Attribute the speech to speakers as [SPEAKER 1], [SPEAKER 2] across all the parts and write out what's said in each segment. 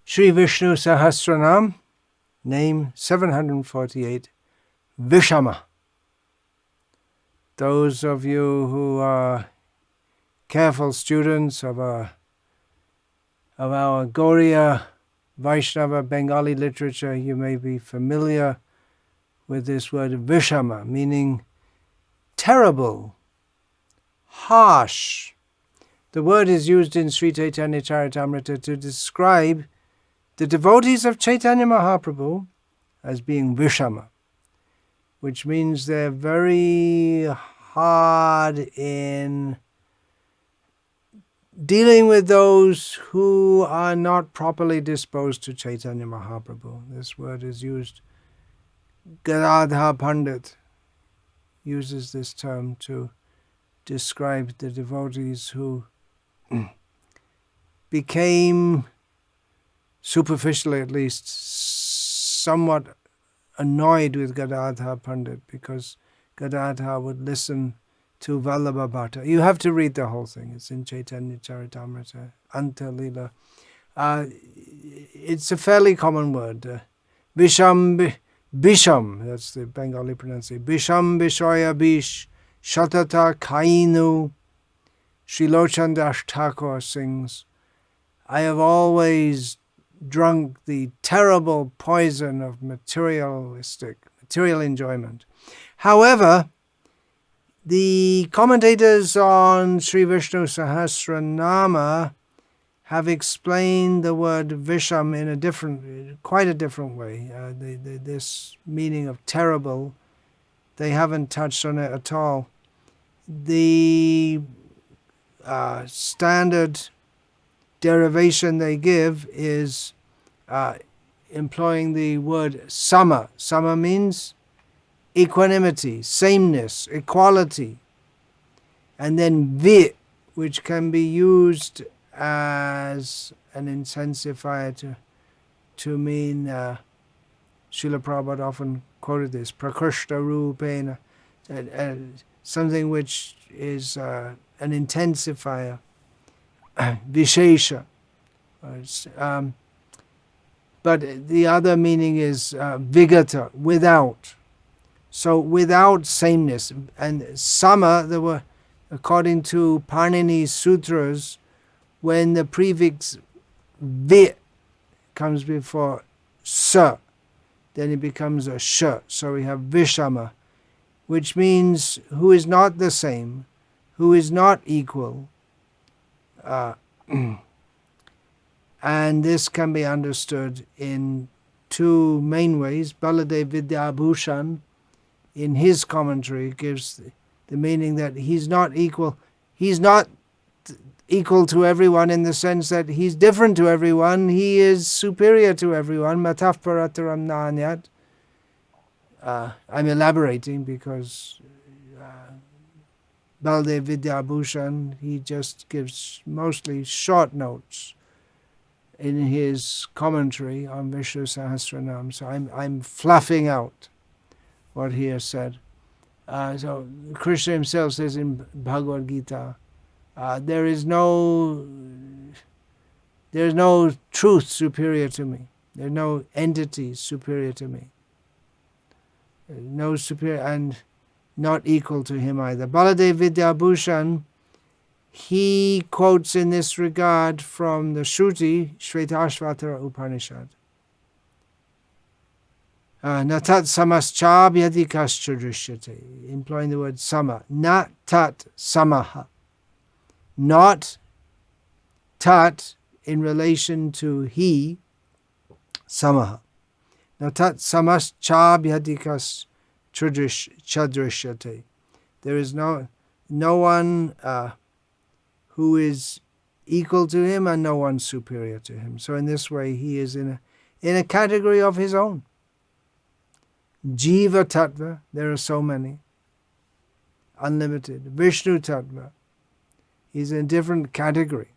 [SPEAKER 1] Sri Vishnu Sahasranama, name 748, Vishamah. Those of you who are careful students of our Gauriya Vaishnava Bengali literature, you may be familiar with this word Vishamah, meaning terrible, harsh. The word is used in Sri Chaitanya Charitamrita to describe the devotees of Chaitanya Mahaprabhu as being Vishamah, which means they're very hard in dealing with those who are not properly disposed to Chaitanya Mahaprabhu. This word is used. Gadadhar Pandit uses this term to describe the devotees who became, superficially at least, somewhat annoyed with Gadadhar Pandit because Gadadhar would listen to Vallabha Bhatta. You have to read the whole thing. It's in Chaitanya Charitamrita, Anta Lila. It's a fairly common word. Bisham, that's the Bengali pronunciation. Bisham Bishoya Bish, Shatata Kainu. Srilochan Das Thakur sings, I have always drunk the terrible poison of material enjoyment. However, the commentators on Sri Vishnu Sahasranama have explained the word Visham in quite a different way. This meaning of terrible, they haven't touched on it at all. The standard derivation they give is employing the word sama. Sama means equanimity, sameness, equality. And then vi, which can be used as an intensifier to mean, Srila Prabhupada often quoted this, prakrishta rupena, something which is an intensifier, vishesha. But the other meaning is vigata, without. So without sameness. And sama, according to Panini's sutras, when the prefix vi comes before sa, then it becomes a sh. So we have Vishama, which means who is not the same, who is not equal. And this can be understood in two main ways. Baladev Vidyabhushan, in his commentary, gives the meaning that he's not equal. He's not equal to everyone in the sense that he's different to everyone. He is superior to everyone. Mataf parataram nanyat. I'm elaborating because Baladev Vidyabhushan, he just gives mostly short notes in his commentary on Vishnu Sahasranama. So I'm fluffing out what he has said. So Krishna himself says in Bhagavad Gita, there is no truth superior to me. There are no entities superior to me. No superior and not equal to him either. Baladev Vidyabhushan, he quotes in this regard from the Shruti, Shvetashvatara Upanishad. Natat samascha vyadikascha drishyate, employing the word sama. Natat samaha. Not tat in relation to he, samaha. Natat samascha vyadikascha drishyate. There is no one who is equal to him and no one superior to him. So in this way he is in a category of his own. Jiva Tattva, there are so many, unlimited. Vishnu Tattva, he's in a different category.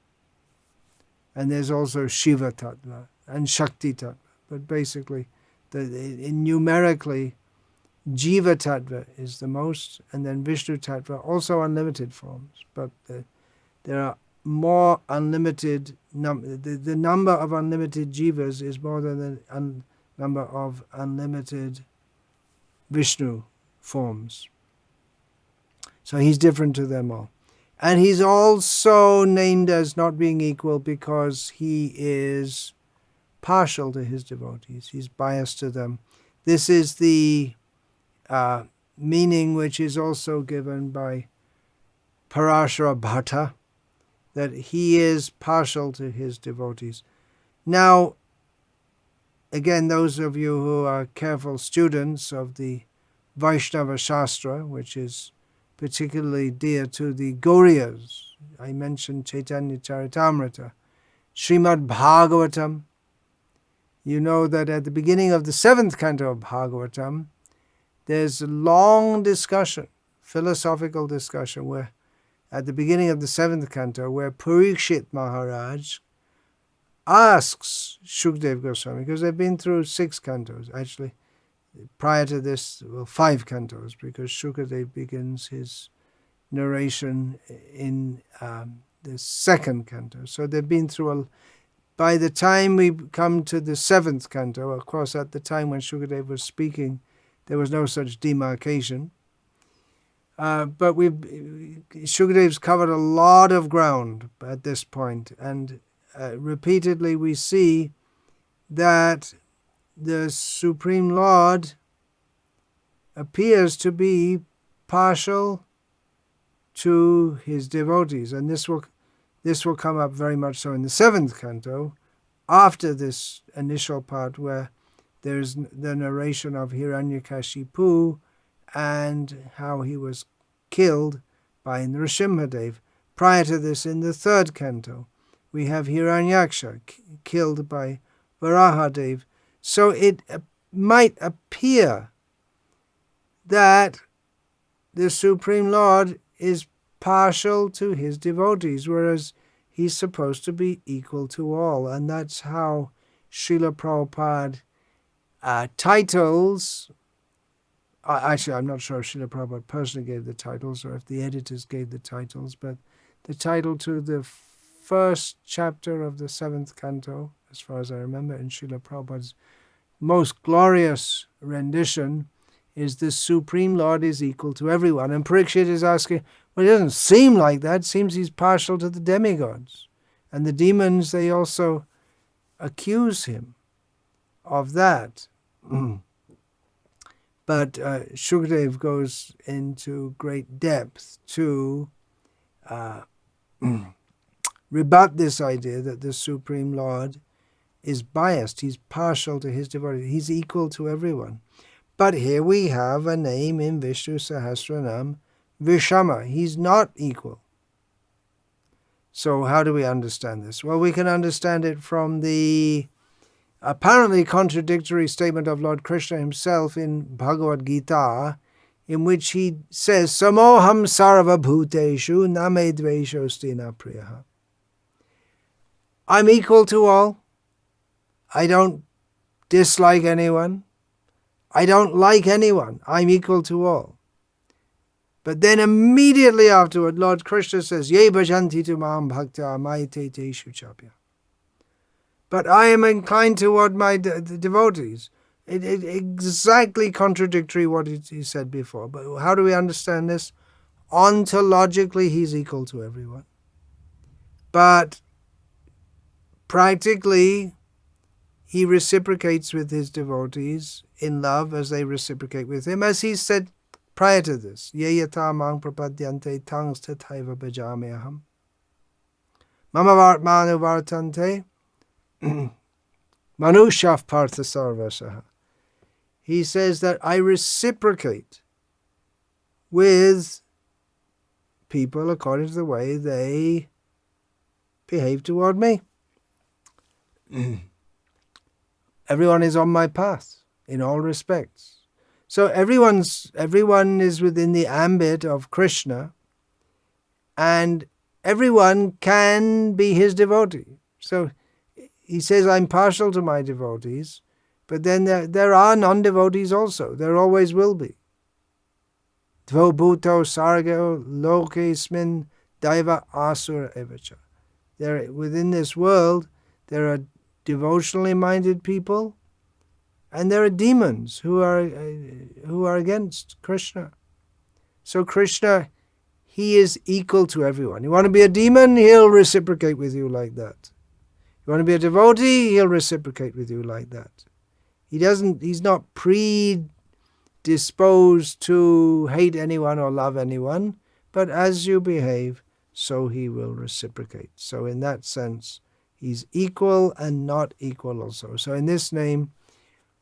[SPEAKER 1] And there's also Shiva Tattva and Shakti Tattva. But basically, numerically, Jiva Tattva is the most, and then Vishnu Tattva, also unlimited forms. But there are more unlimited, the number of unlimited jivas is more than the number of unlimited Vishnu forms. So he's different to them all. And he's also named as not being equal because he is partial to his devotees. He's biased to them. This is the meaning which is also given by Parashara Bhatta, that he is partial to his devotees. Now, again, those of you who are careful students of the Vaishnava Shastra, which is particularly dear to the Gauriyas, I mentioned Chaitanya Charitamrita, Srimad Bhagavatam, you know that at the beginning of the 7th canto of Bhagavatam, there's a long discussion, philosophical discussion, where at the beginning of the 7th canto, where Parikshit Maharaj asks Shukdev Goswami, because they've been through 6 cantos, actually, prior to this, 5 cantos, because Shukadev begins his narration in the 2nd canto. So they've been through by the time we come to the 7th canto, of course, at the time when Shukadev was speaking, there was no such demarcation. But Shukadev's covered a lot of ground at this point, and repeatedly we see that the Supreme Lord appears to be partial to his devotees, and this will come up very much so in the 7th canto, after this initial part where there's the narration of Hiranyakashipu and how he was killed by Nrsimhadev. Prior to this, in the 3rd canto, we have Hiranyaksha killed by Varahadev. So it might appear that the Supreme Lord is partial to his devotees, whereas he's supposed to be equal to all. And that's how Srila Prabhupada titles, actually I'm not sure if Srila Prabhupada personally gave the titles or if the editors gave the titles, but the title to the 1st chapter of the 7th canto, as far as I remember, in Srila Prabhupada's most glorious rendition, is the Supreme Lord is equal to everyone. And Parikshit is asking, well, it doesn't seem like that. It seems he's partial to the demigods. And the demons, they also accuse him of that. But Shukadev goes into great depth to rebut this idea that the Supreme Lord is biased. He's partial to his devotees. He's equal to everyone. But here we have a name in Vishnu Sahasranama, Vishamah. He's not equal. So how do we understand this? Well, we can understand it from the apparently contradictory statement of Lord Krishna himself in Bhagavad Gita, in which he says, Samoham sarva bhuteshu name dveshosti na priyaha. I'm equal to all. I don't dislike anyone. I don't like anyone. I'm equal to all. But then immediately afterward, Lord Krishna says, Ye bhajanti tu mam bhakta maite teshu chapya. But I am inclined toward my devotees. It exactly contradictory what he said before. But how do we understand this? Ontologically, he's equal to everyone. But practically, he reciprocates with his devotees in love as they reciprocate with him, as he said prior to this. Ye yata mang prapadyante tang stathaiva bhajameham. Mama vartmanu vartante manushaf partha sarvasaha. He says that I reciprocate with people according to the way they behave toward me. Everyone is on my path in all respects. So everyone is within the ambit of Krishna, and everyone can be his devotee. So he says, I'm partial to my devotees, but then there are non-devotees also. There always will be. Dvo bhuto sargo lokesmin daiva asura evacha. within this world, there are devotionally minded people, and there are demons who are against Krishna. So Krishna, he is equal to everyone. You want to be a demon, he'll reciprocate with you like that. You want to be a devotee, he'll reciprocate with you like that. He's not predisposed to hate anyone or love anyone, but as you behave, so he will reciprocate. So in that sense, he's equal and not equal also. So in this name,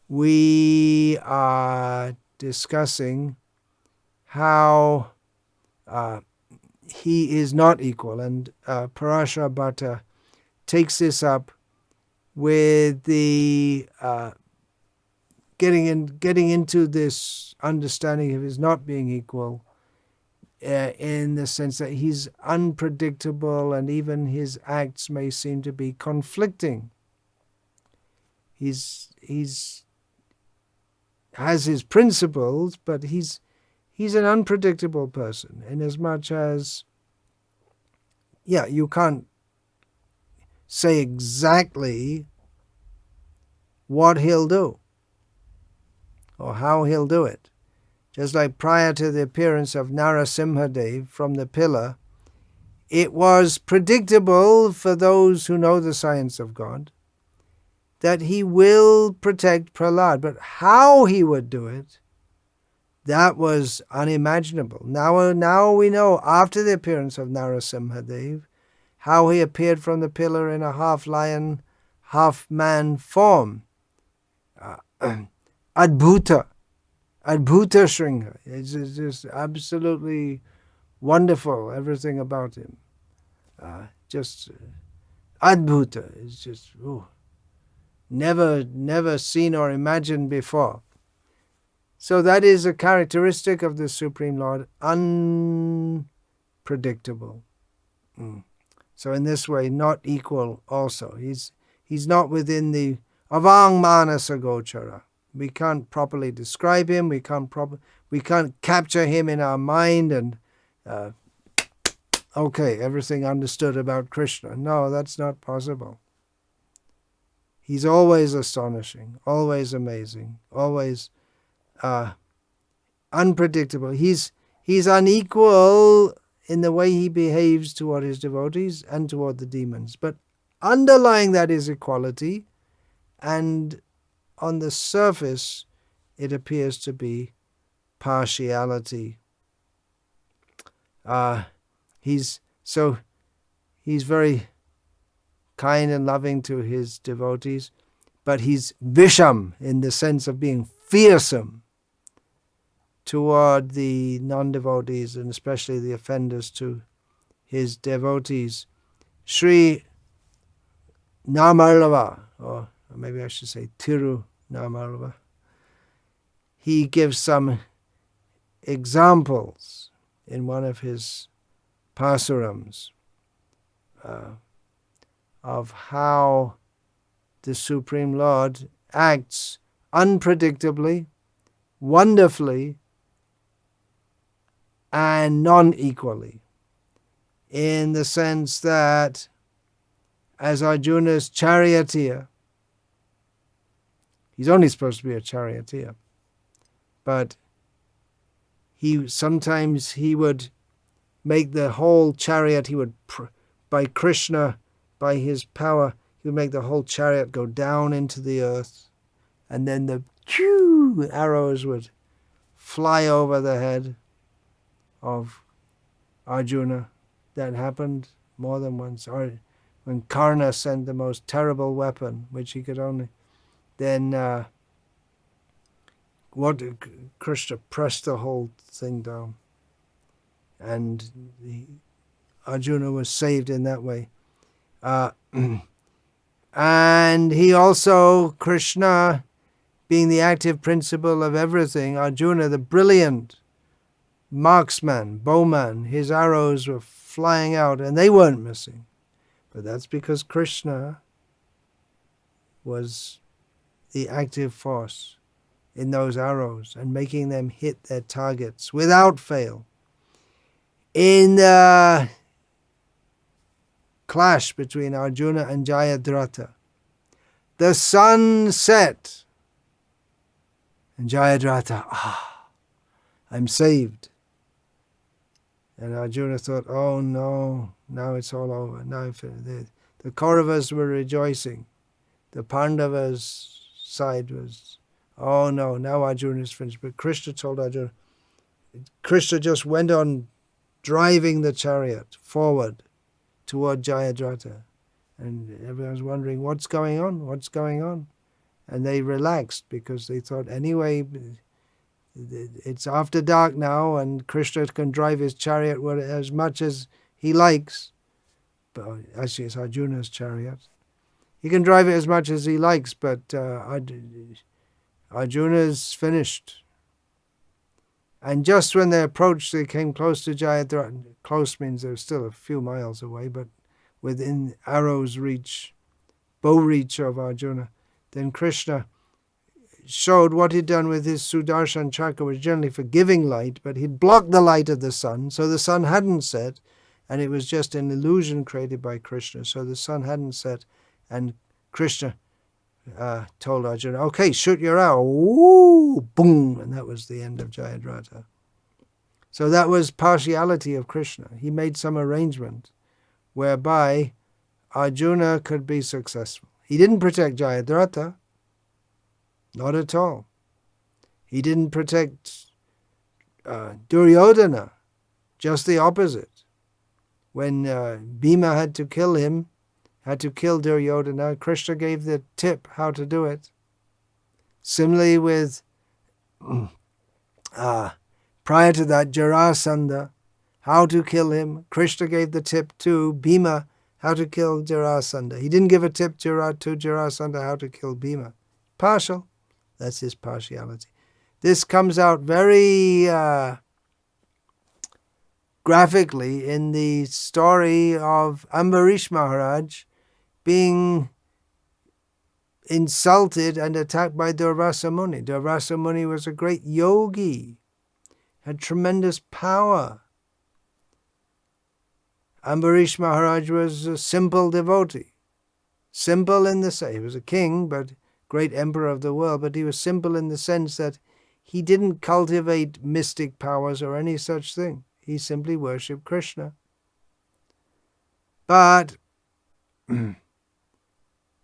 [SPEAKER 1] we are discussing how he is not equal. And Parashara Bhatta takes this up with the getting into this understanding of his not being equal, in the sense that he's unpredictable and even his acts may seem to be conflicting. He's has his principles, but he's an unpredictable person, in as much as, you can't say exactly what he'll do or how he'll do it. Just like prior to the appearance of Narasimhadev from the pillar, it was predictable for those who know the science of God that he will protect Prahlad. But how he would do it, that was unimaginable. Now we know, after the appearance of Narasimhadev, how he appeared from the pillar in a half-lion, half-man form. Adbhuta Shringa. It's just absolutely wonderful, everything about him. Adbhuta. It's just never seen or imagined before. So that is a characteristic of the Supreme Lord, unpredictable. So in this way, not equal also. He's not within the avang manasa gochara. We can't properly describe him. We can't capture him in our mind and everything understood about Krishna. No, that's not possible. He's always astonishing, always amazing, always unpredictable. He's unequal in the way he behaves toward his devotees and toward the demons. But underlying that is equality, and on the surface it appears to be partiality. He's very kind and loving to his devotees, but he's Visham in the sense of being fearsome toward the non-devotees, and especially the offenders to his devotees. Sri Namarlava, or maybe I should say Tiru Namarlava, he gives some examples in one of his pasurams of how the Supreme Lord acts unpredictably, wonderfully, and non-equally, in the sense that as Arjuna's charioteer, he's only supposed to be a charioteer, but sometimes he would make the whole chariot, by Krishna, by his power, he would make the whole chariot go down into the earth, and then the arrows would fly over the head of Arjuna. That happened more than once. Or when Karna sent the most terrible weapon, which he could only, then Krishna pressed the whole thing down, and Arjuna was saved in that way. And he also, Krishna, being the active principle of everything, Arjuna, the brilliant marksman, bowman, his arrows were flying out and they weren't missing. But that's because Krishna was the active force in those arrows and making them hit their targets without fail. In the clash between Arjuna and Jayadratha. The sun set, and Jayadratha, I'm saved. And Arjuna thought, oh no, now it's all over. Now the Kauravas were rejoicing. The Pandavas' side was, oh no, now Arjuna is finished. But Krishna told Arjuna, Krishna just went on driving the chariot forward toward Jayadratha. And everyone was wondering, what's going on? What's going on? And they relaxed because they thought, anyway, it's after dark now and Krishna can drive his chariot as much as he likes. But actually, it's Arjuna's chariot. He can drive it as much as he likes, but Arjuna's finished. And just when they approached, they came close to Jayadratha. Close means they're still a few miles away, but within arrow's reach, bow reach of Arjuna. Then Krishna showed what he'd done with his Sudarshan Chakra, was generally for giving light, but he'd blocked the light of the sun, so the sun hadn't set, and it was just an illusion created by Krishna, so the sun hadn't set, and Krishna told Arjuna, okay, shoot your arrow, woo, boom, and that was the end of Jayadratha. So that was partiality of Krishna. He made some arrangement whereby Arjuna could be successful. He didn't protect Jayadratha, not at all. He didn't protect Duryodhana, just the opposite. When Bhima had to kill him, had to kill Duryodhana, Krishna gave the tip how to do it. Similarly with, prior to that, Jarasandha, how to kill him. Krishna gave the tip to Bhima how to kill Jarasandha. He didn't give a tip to Jarasandha how to kill Bhima. Partial. That's his partiality. This comes out very graphically in the story of Ambarish Maharaj being insulted and attacked by Durvasa Muni. Durvasa Muni was a great yogi, had tremendous power. Ambarish Maharaj was a simple devotee. Simple in the sense, he was a king, but great emperor of the world, but he was simple in the sense that he didn't cultivate mystic powers or any such thing. He simply worshipped Krishna. But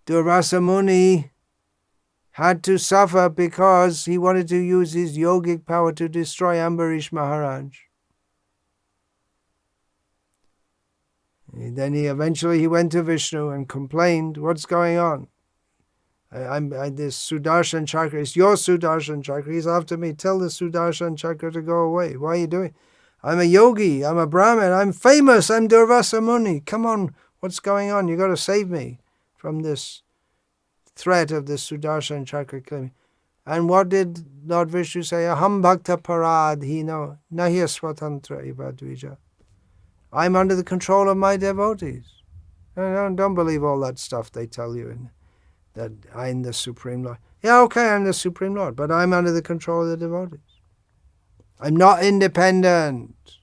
[SPEAKER 1] Durvasa Muni had to suffer because he wanted to use his yogic power to destroy Ambarish Maharaj. Then he eventually went to Vishnu and complained, what's going on? This Sudarshan Chakra, it's your Sudarshan Chakra, he's after me, tell the Sudarshan Chakra to go away. Why are you doing? I'm a yogi, I'm a Brahmin, I'm famous, I'm Durvasa Muni. Come on, what's going on? You got to save me from this threat of the Sudarshan Chakra killing me. And what did Lord Vishnu say? Aham bhakta paradhino nahi swatantra iva dvija. I'm under the control of my devotees. Don't believe all that stuff they tell you, that I'm the Supreme Lord. Yeah, okay, I'm the Supreme Lord, but I'm under the control of the devotees. I'm not independent.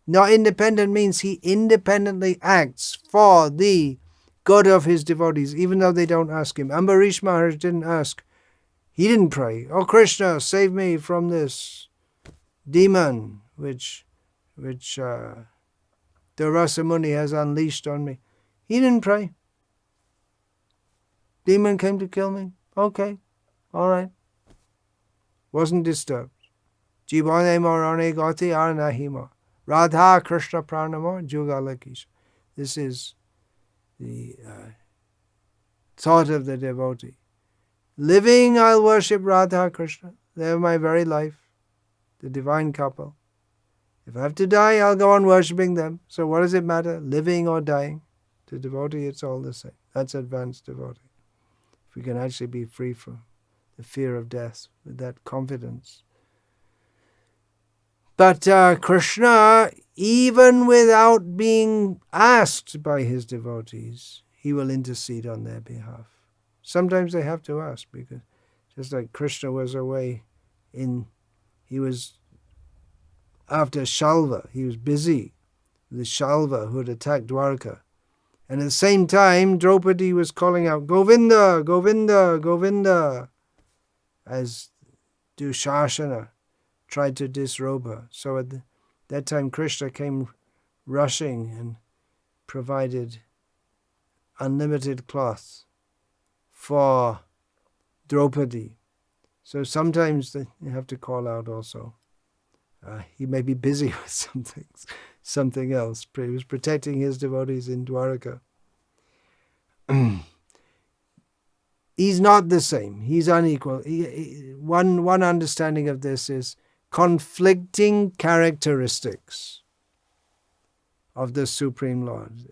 [SPEAKER 1] Not independent means he independently acts for the good of his devotees, even though they don't ask him. Ambarish Maharaj didn't ask. He didn't pray, oh Krishna, save me from this demon which Durvasa Muni has unleashed on me. He didn't pray. Demon came to kill me. Okay, all right. Wasn't disturbed. Jivane morane gati arnahima. Radha Krishna pranamo jugalakisha. This is the thought of the devotee. Living, I'll worship Radha Krishna. They're my very life, the divine couple. If I have to die, I'll go on worshipping them. So what does it matter, living or dying? To devotee, it's all the same. That's advanced devotee. If we can actually be free from the fear of death with that confidence. But Krishna, even without being asked by his devotees, he will intercede on their behalf. Sometimes they have to ask, because just like Krishna was away he was after Shalva, he was busy the Shalva who had attacked Dwarka. And at the same time, Draupadi was calling out, Govinda, Govinda, Govinda, as Dushasana tried to disrobe her. So at that time, Krishna came rushing and provided unlimited cloth for Draupadi. So sometimes you have to call out also. He may be busy with something else. He was protecting his devotees in Dwaraka. He's not the same. He's unequal. One understanding of this is conflicting characteristics of the Supreme Lord.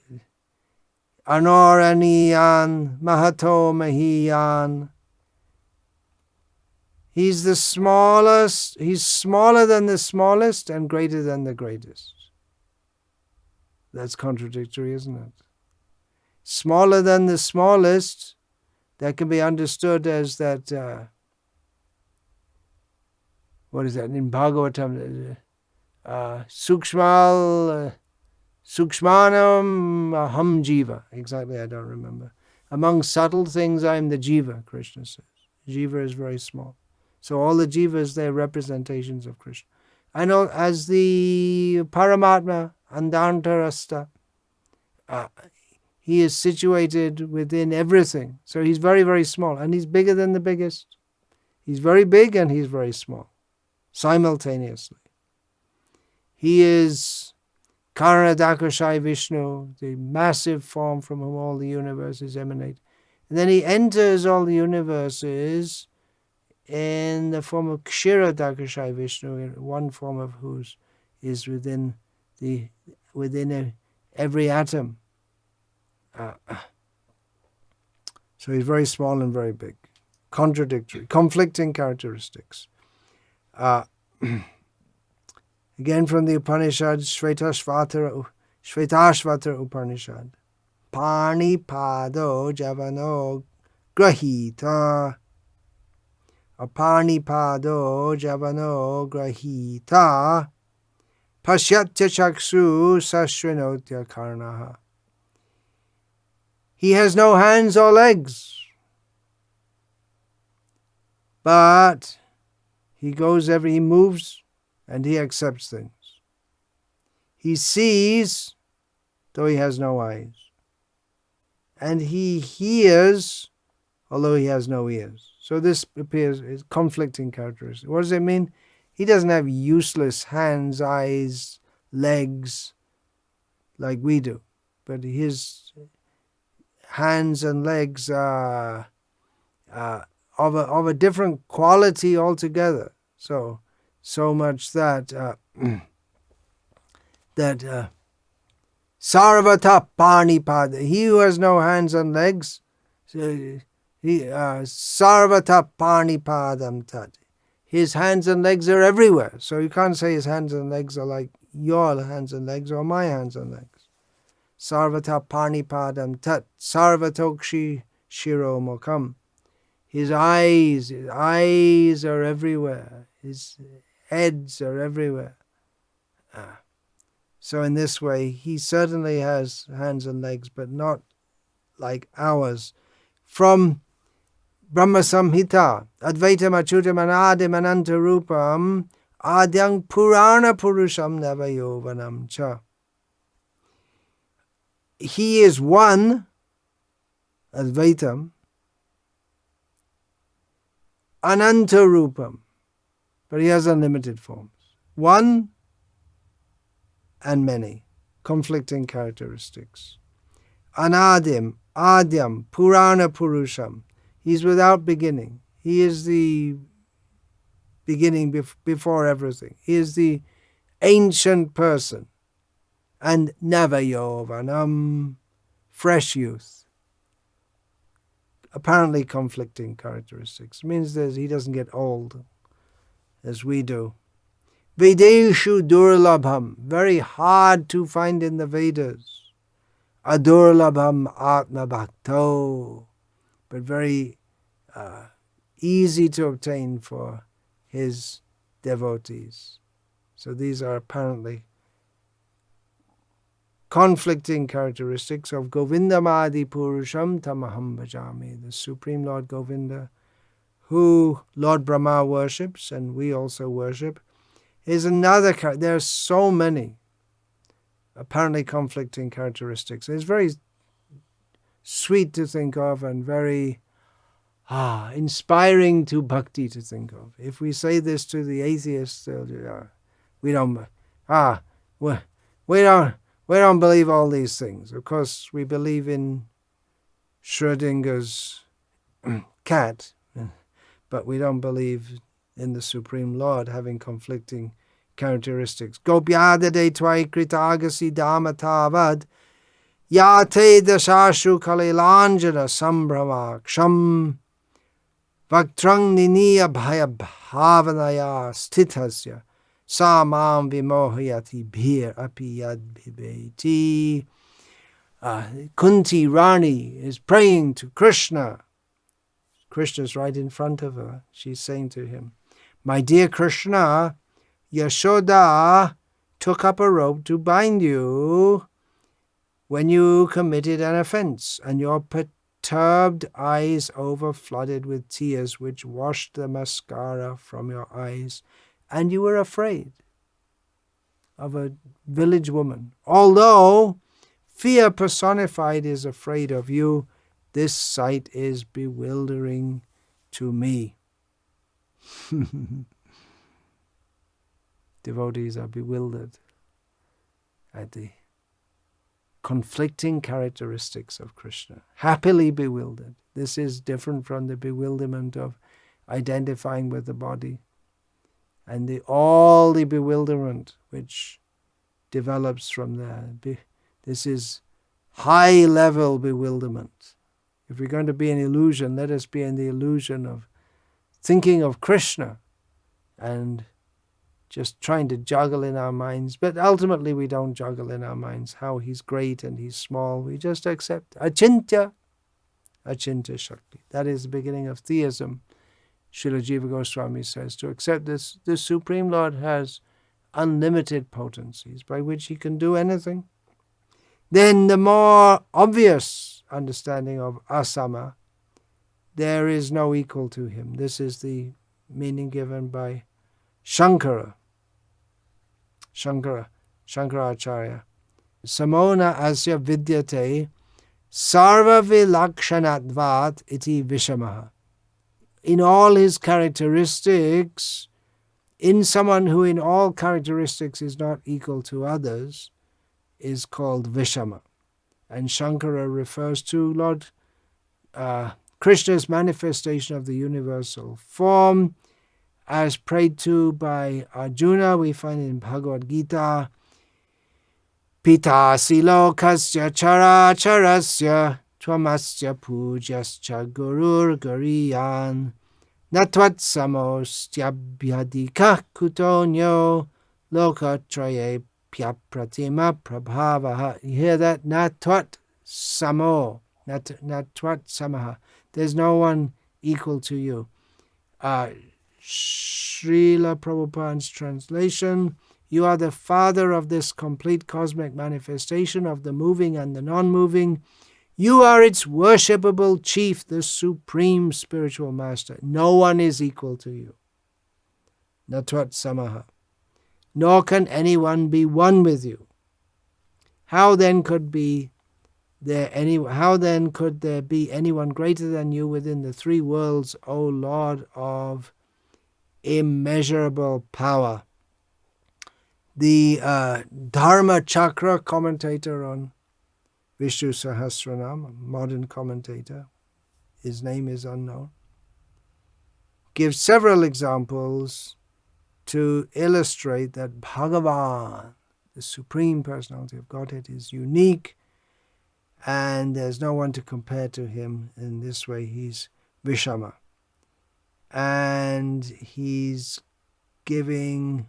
[SPEAKER 1] Anoraniyan Mahato Mahiyan. He's the smallest, he's smaller than the smallest and greater than the greatest. That's contradictory, isn't it? Smaller than the smallest, that can be understood as that, what is that, in Bhagavatam, Sukshmanam aham jiva. Exactly, I don't remember. Among subtle things, I am the jiva, Krishna says. Jiva is very small. So all the jivas, they're representations of Krishna. I know as the Paramatma, Andantarasta, he is situated within everything. So he's very, very small. And he's bigger than the biggest. He's very big and he's very small, simultaneously. He is Karumandurai Vishnu, the massive form from whom all the universes emanate. And then he enters all the universes in the form of Kshiradakashai Vishnu, one form of whose is within every atom. So he's very small and very big. Contradictory, conflicting characteristics. Again from the Upanishad, Shvetashvatara Upanishad. Pani Pado Javano Grahita. Apani Pado Javano Grahita. Pashyatya Chaksu Sashrinotya Karnaha. He has no hands or legs, but he moves and he accepts things. He sees, though he has no eyes. And he hears, although he has no ears. So this appears as conflicting characteristics. What does it mean? He doesn't have useless hands, eyes, legs, like we do. But his hands and legs are of a different quality altogether. So much that Sarvata Panipada, he who has no hands and legs, Sarvata Panipadam Tat. His hands and legs are everywhere. So you can't say his hands and legs are like your hands and legs or my hands and legs. Sarvata Panipadam Tat. Sarvatokshi Shiro Mokam. His eyes are everywhere. His heads are everywhere. So in this way, he certainly has hands and legs, but not like ours. From Brahma Samhita, Advaitam Achutam Anadim Anantarupam, Adyang Purana Purusham Navayovanam Cha. He is one, Advaitam, Anantarupam, but he has unlimited forms. One and many, conflicting characteristics. Anadim, Adyam, Purana Purusham. He's without beginning. He is the beginning before everything. He is the ancient person. And Navayovanam, fresh youth. Apparently conflicting characteristics. It means that he doesn't get old as we do. Vedeshu Durlabham, very hard to find in the Vedas. Adurlabham Atma Bhakto, but very easy to obtain for his devotees. So these are apparently conflicting characteristics of Govindamadi Purusham Tamaham Bhajami, the Supreme Lord Govinda, who Lord Brahma worships and we also worship, is another character. There are so many apparently conflicting characteristics. It's very sweet to think of and very inspiring to bhakti to think of. If we say this to the atheists, they'll do, we don't believe all these things. Of course, we believe in Schrodinger's cat, but we don't believe in the Supreme Lord having conflicting characteristics. Gopyadade tvai kritagasi damatavad yate dasashu kalilanjana sambrahma ksham vaktrang niniya bhaya bhavanaya sthitasya samam vimohyati bhir api yad bhibeti. Kunti Rani is praying to Krishna. Krishna's right in front of her. She's saying to him, "My dear Krishna, Yashoda took up a rope to bind you when you committed an offense, and your perturbed eyes overflooded with tears which washed the mascara from your eyes, and you were afraid of a village woman. Although fear personified is afraid of you, this sight is bewildering to me." Devotees are bewildered at the conflicting characteristics of Krishna. Happily bewildered. This is different from the bewilderment of identifying with the body and all the bewilderment which develops from there. This is high-level bewilderment. If we're going to be in illusion, let us be in the illusion of thinking of Krishna and just trying to juggle in our minds. But ultimately we don't juggle in our minds how he's great and he's small. We just accept achintya shakti. That is the beginning of theism. Srila Jiva Goswami says to accept this, the Supreme Lord has unlimited potencies by which he can do anything. Then the more obvious understanding of asama, there is no equal to him. This is the meaning given by Shankaracharya. Samona asya vidyate sarva vilakshanatvat iti Vishamah. In all his characteristics, in someone who in all characteristics is not equal to others, is called Vishamah. And Shankara refers to Lord Krishna's manifestation of the universal form as prayed to by Arjuna. We find in Bhagavad Gita, Pitasi lokasya chara charasya tvamasya pujascha gurur gariyan natvat samostyabhyadika kutonyo lokatraye pyapratima prabhavaha. You hear that? Natvat samo. Natvat samaha. There's no one equal to you. Srila Prabhupada's translation, you are the father of this complete cosmic manifestation of the moving and the non-moving. You are its worshipable chief, the supreme spiritual master. No one is equal to you. Natvat samaha. Nor can anyone be one with you. How then could there be anyone greater than you within the three worlds, O Lord of immeasurable power? The Dharma Chakra commentator on Vishnu Sahasranama, modern commentator, his name is unknown, gives several examples to illustrate that Bhagavan, the Supreme Personality of Godhead, is unique and there's no one to compare to him. In this way, he's Vishamah. And he's giving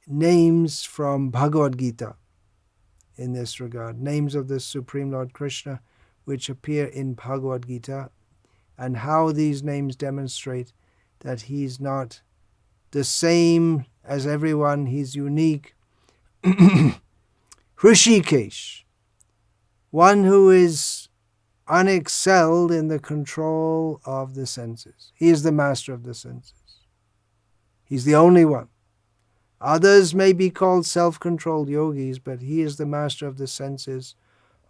[SPEAKER 1] names from Bhagavad Gita in this regard, names of the Supreme Lord Krishna which appear in Bhagavad Gita, and how these names demonstrate that he's not the same as everyone, he's unique. Hrishikesh, one who is unexcelled in the control of the senses. He is the master of the senses. He's the only one. Others may be called self-controlled yogis, but he is the master of the senses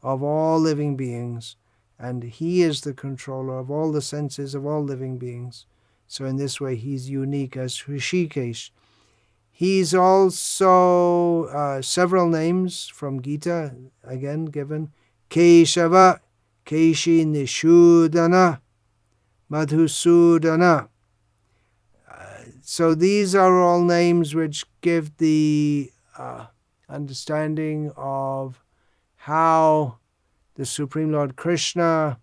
[SPEAKER 1] of all living beings, and he is the controller of all the senses of all living beings. So in this way, he's unique as Hrishikesh. He's also several names from Gita, again given. Keshava, Keshi Nishudana, Madhusudana. So these are all names which give the understanding of how the Supreme Lord Krishna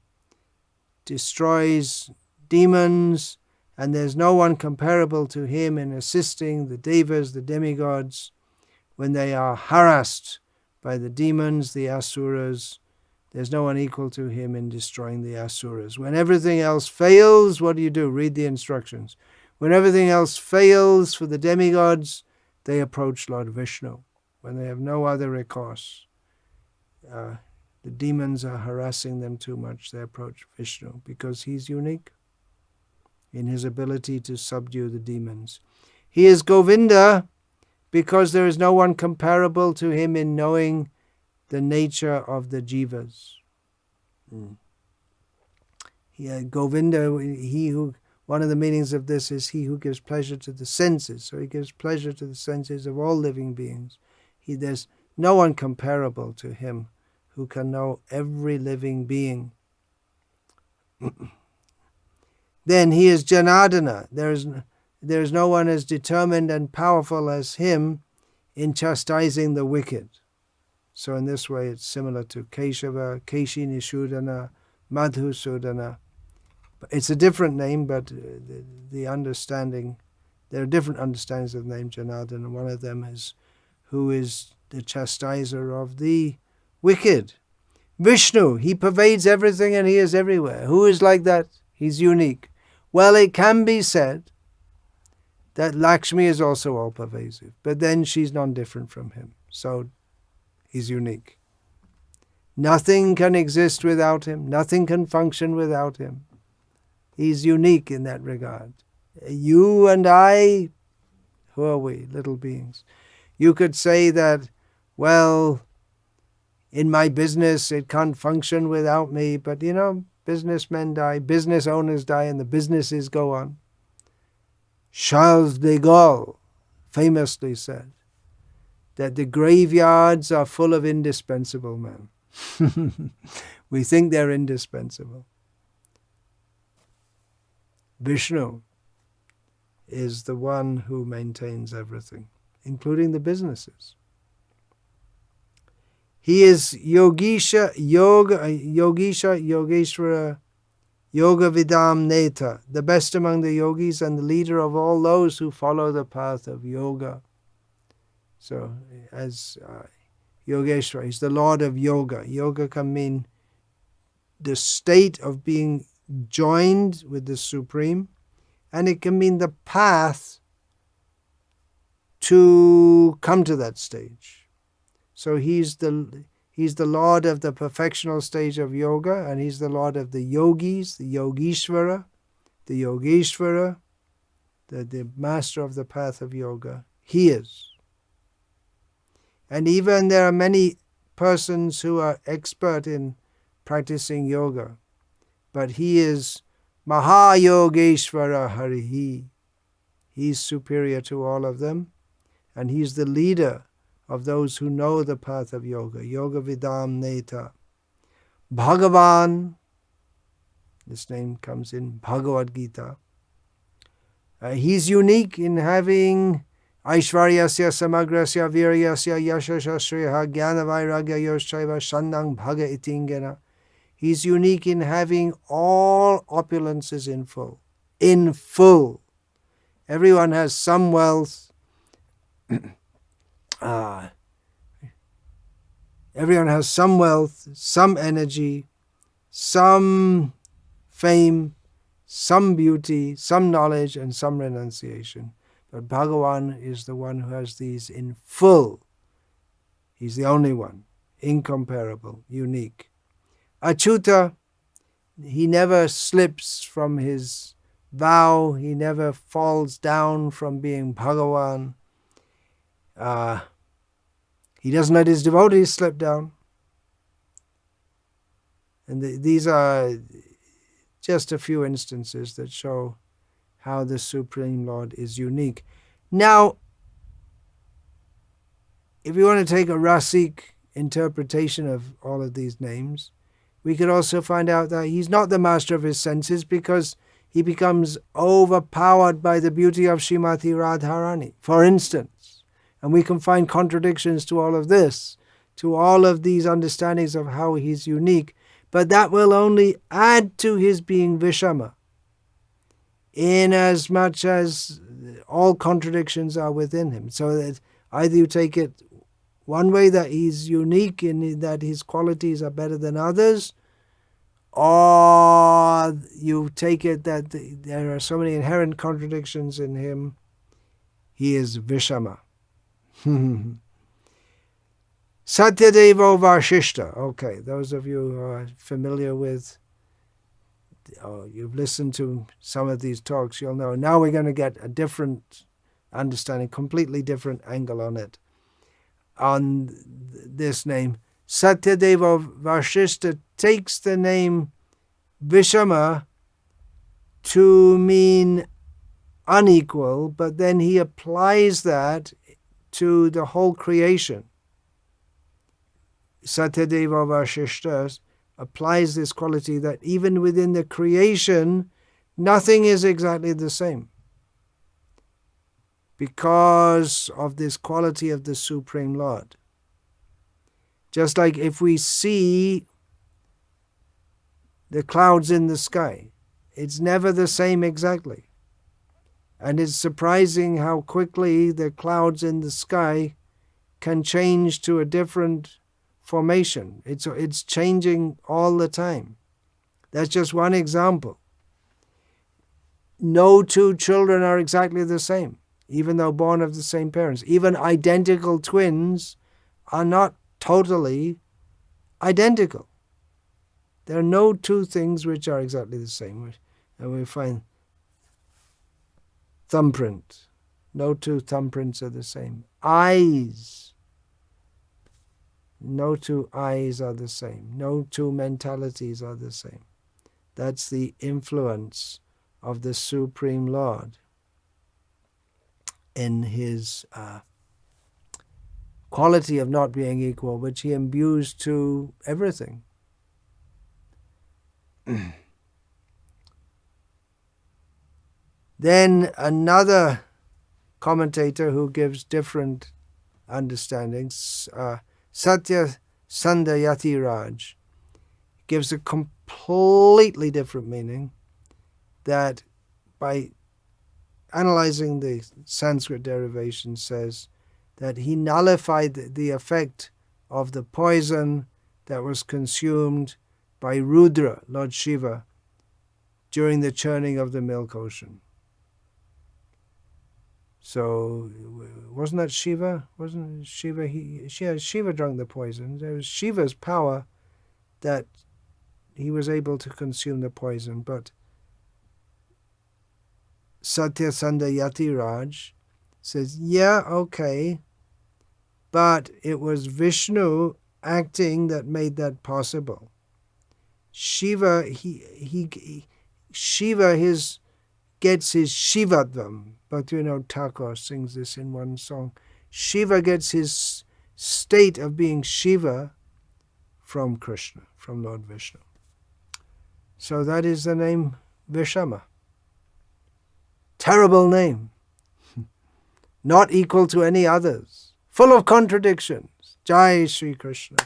[SPEAKER 1] destroys demons, and there's no one comparable to him in assisting the devas, the demigods, when they are harassed by the demons, the asuras. There's no one equal to him in destroying the asuras. When everything else fails, what do? Read the instructions. When everything else fails for the demigods, they approach Lord Vishnu. When they have no other recourse, the demons are harassing them too much, they approach Vishnu, because he's unique in his ability to subdue the demons. He is Govinda because there is no one comparable to him in knowing the nature of the jivas. Govinda, one of the meanings of this is he who gives pleasure to the senses. So he gives pleasure to the senses of all living beings. There's no one comparable to him who can know every living being. Then he is Janardana. There is no one as determined and powerful as him in chastising the wicked. So in this way it's similar to Keshava, Keshi Nishudana, Madhusudana. It's a different name, but the understanding, there are different understandings of the name Janardana, and one of them is who is the chastiser of the wicked. Vishnu, he pervades everything and he is everywhere. Who is like that? He's unique. Well, it can be said that Lakshmi is also all-pervasive, but then she's non-different from him. So he's unique. Nothing can exist without him. Nothing can function without him. He's unique in that regard. You and I, who are we? Little beings. You could say that, well, in my business it can't function without me, but businessmen die, business owners die, and the businesses go on. Charles de Gaulle famously said that the graveyards are full of indispensable men. We think they're indispensable. Vishnu is the one who maintains everything, including the businesses. He is Yogeshwara, Yoga Vidam Neta, the best among the yogis and the leader of all those who follow the path of yoga. So, as Yogeshwara, he's the Lord of yoga. Yoga can mean the state of being joined with the Supreme, and it can mean the path to come to that stage. So he's the Lord of the perfectional stage of yoga, and he's the Lord of the yogis, the Yogeshwara, the master of the path of yoga. He is. And even there are many persons who are expert in practicing yoga, but he is Mahayogeshwara Harihi. He's superior to all of them, and he's the leader of those who know the path of yoga. Yoga Vidam Neta. Bhagavan, this name comes in Bhagavad Gita. He's unique in having Aishvaryasya Samagrasya Viryasya Yashasya Shreha Jnana Vairagya Yoshaiva Shandang Bhaga Itingena. He's unique in having all opulences in full. In full. Everyone has some wealth. Everyone has some wealth, some energy, some fame, some beauty, some knowledge, and some renunciation. But Bhagavan is the one who has these in full. He's the only one, incomparable, unique. Achyuta, he never slips from his vow. He never falls down from being Bhagavan. He doesn't let his devotees slip down. And these are just a few instances that show how the Supreme Lord is unique. Now, if you want to take a Rasic interpretation of all of these names, we could also find out that he's not the master of his senses because he becomes overpowered by the beauty of Srimati Radharani, for instance. And we can find contradictions to all of this, to all of these understandings of how he's unique, but that will only add to his being Vishamah, inasmuch as all contradictions are within him. So that either you take it one way, that he's unique in that his qualities are better than others, or you take it that there are so many inherent contradictions in him, he is Vishamah. Satyadevo Vashishta. Okay, those of you who are familiar with, or you've listened to some of these talks, you'll know. Now we're going to get a different understanding, completely different angle on it, on this name. Satyadeva Vashishta takes the name Vishamah to mean unequal, but then he applies that to the whole creation. Satyadeva Vashishta applies this quality that even within the creation, nothing is exactly the same, because of this quality of the Supreme Lord. Just like if we see the clouds in the sky, it's never the same exactly. And it's surprising how quickly the clouds in the sky can change to a different formation. It's changing all the time. That's just one example. No two children are exactly the same, even though born of the same parents. Even identical twins are not totally identical. There are no two things which are exactly the same. And we find thumbprint. No two thumbprints are the same. Eyes. No two eyes are the same. No two mentalities are the same. That's the influence of the Supreme Lord in his quality of not being equal, which he imbues to everything. Then another commentator who gives different understandings, Satya Sandayati Raj, gives a completely different meaning, that by analyzing the Sanskrit derivation says that he nullified the effect of the poison that was consumed by Rudra, Lord Shiva, during the churning of the milk ocean. So, wasn't that Shiva? Wasn't Shiva? Shiva drank the poison. There was Shiva's power that he was able to consume the poison. But Satyasanda Yatiraj says, yeah, okay, but it was Vishnu acting that made that possible. Shiva, Shiva gets his Shivatvam. Bhaktivinoda Thakur sings this in one song. Shiva gets his state of being Shiva from Krishna, from Lord Vishnu. So that is the name Vishamah. Terrible name. Not equal to any others. Full of contradictions. Jai Shri Krishna.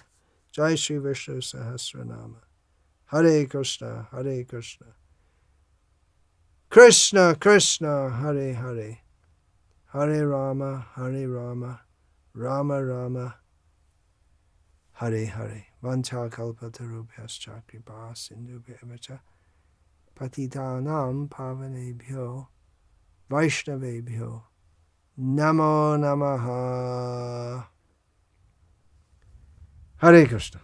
[SPEAKER 1] Jai Shri Vishnu Sahasranama. Hare Krishna, Hare Krishna. Krishna, Krishna, Hare Hare. Hare Rama, Hare Rama. Rama Rama, Hare Hare. Vancha kalpatarubhyascha kripa sindhubhya patitanam pavanebhyo vaishnavebhyo namo namaha. Hare Krishna.